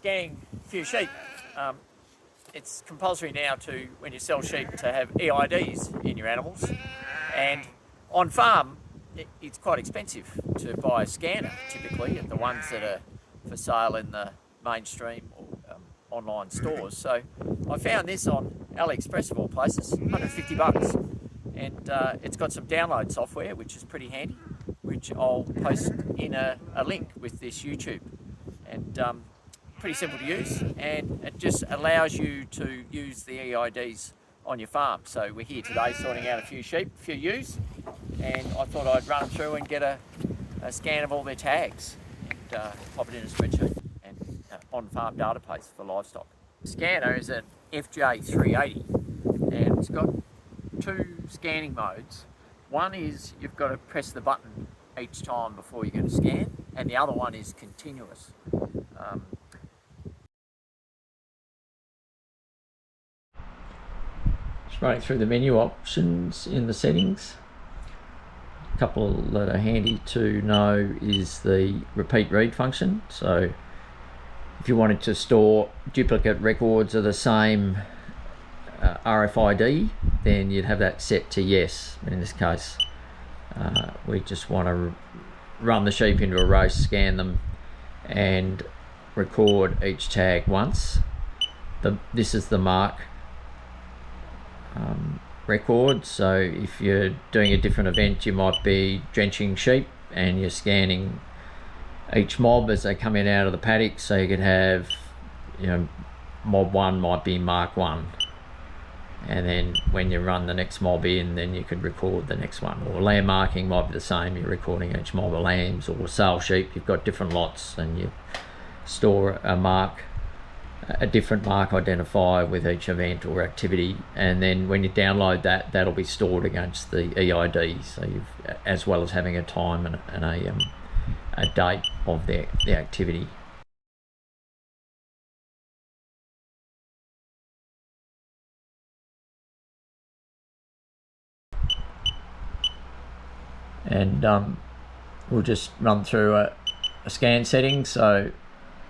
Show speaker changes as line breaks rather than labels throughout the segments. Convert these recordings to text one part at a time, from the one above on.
scanning a few sheep. It's compulsory now to, when you sell sheep, to have EIDs in your animals, and on farm it's quite expensive to buy a scanner typically, and the ones that are for sale in the mainstream or online stores. So I found this on AliExpress of all places, 150 bucks, and it's got some download software which is pretty handy, which I'll post in a link with this YouTube, and pretty simple to use, and it just allows you to use the EIDs on your farm. So we're here today sorting out a few sheep, a few ewes, and I thought I'd run through and get a scan of all their tags and pop it in a spreadsheet and on-farm database for livestock. The scanner is an FJ380, and it's got two scanning modes. One is you've got to press the button each time before you're going to scan, and the other one is continuous.
Just running through the menu options in the settings. A couple that are handy to know is the repeat read function. So if you wanted to store duplicate records of the same RFID, then you'd have that set to yes. In this case, we just want to run the sheep into a roast, scan them, and record each tag once. This is the mark record. So if you're doing a different event, you might be drenching sheep and you're scanning each mob as they come in out of the paddock. So you could have, mob 1 might be mark 1, and then when you run the next mob in, then you could record the next one. Or lamb marking might be the same, you're recording each mob of lambs. Or sale sheep, you've got different lots and you store a different mark identifier with each event or activity, and then when you download that, that'll be stored against the EID. So as well as having a time and a date of the activity. And we'll just run through a scan setting. So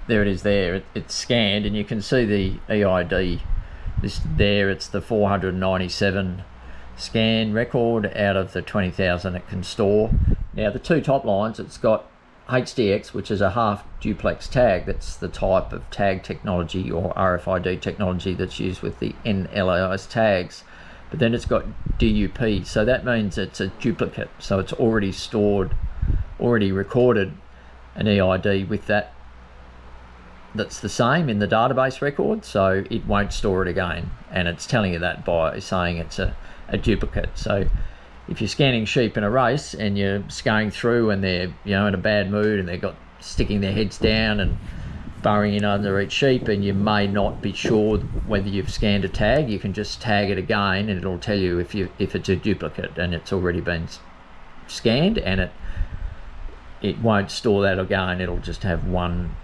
there it is there, it's scanned, and you can see the EID. It's the 497 scan record out of the 20,000 it can store. Now the two top lines, it's got HDX, which is a half duplex tag. That's the type of tag technology or RFID technology that's used with the NLIS tags. But then it's got DUP, so that means it's a duplicate. So it's already recorded an EID with that's the same in the database record, so it won't store it again, and it's telling you that by saying it's a duplicate. So if you're scanning sheep in a race and you're scanning through and they're in a bad mood and they've got sticking their heads down and burrowing in under each sheep, and you may not be sure whether you've scanned a tag, you can just tag it again and it'll tell you if it's a duplicate and it's already been scanned, and it won't store that again. It'll just have one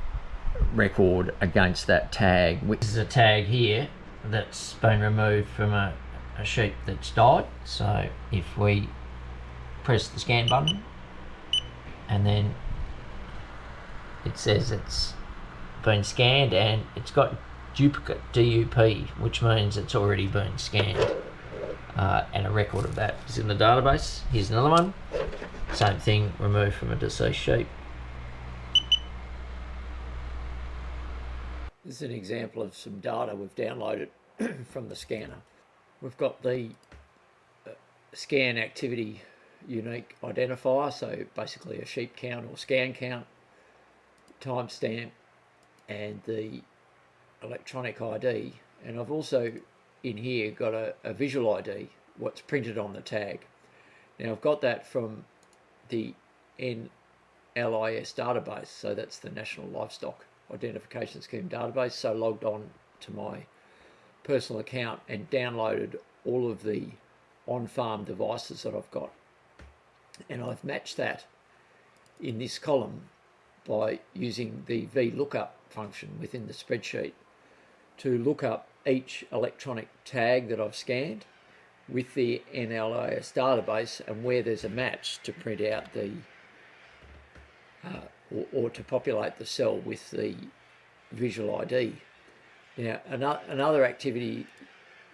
record against that tag. This is a tag here that's been removed from a sheep that's died. So if we press the scan button, and then it says it's been scanned and it's got duplicate DUP, which means it's already been scanned, and a record of that is in the database. Here's another one, same thing, removed from a deceased sheep. This is an example of some data we've downloaded from the scanner. We've got the scan activity unique identifier, so basically a sheep count or scan count, timestamp, and the electronic ID. And I've also in here got a visual ID, what's printed on the tag. Now I've got that from the NLIS database, so that's the National Livestock Identification Scheme database. So logged on to my personal account and downloaded all of the on-farm devices that I've got, and I've matched that in this column by using the VLOOKUP function within the spreadsheet to look up each electronic tag that I've scanned with the NLIS database, and where there's a match to print out the or to populate the cell with the
visual ID. Now, another activity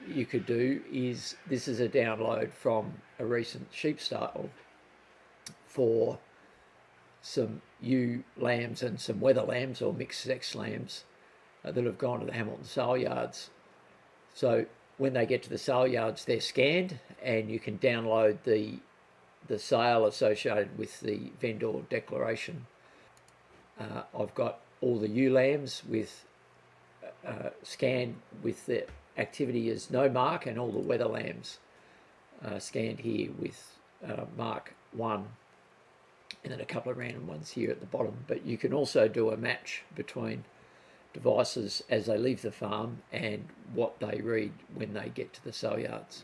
you could do is, this is a download from a recent sheep stable for some ewe lambs and some wether lambs or mixed sex lambs that have gone to the Hamilton sale yards. So when they get to the sale yards, they're scanned, and you can download the sale associated with the vendor declaration. I've got all the ewe lambs with scanned with the activity as no mark, and all the wether lambs scanned here with mark 1, and then a couple of random ones here at the bottom. But you can also do a match between devices as they leave the farm and what they read when they get to the sale yards.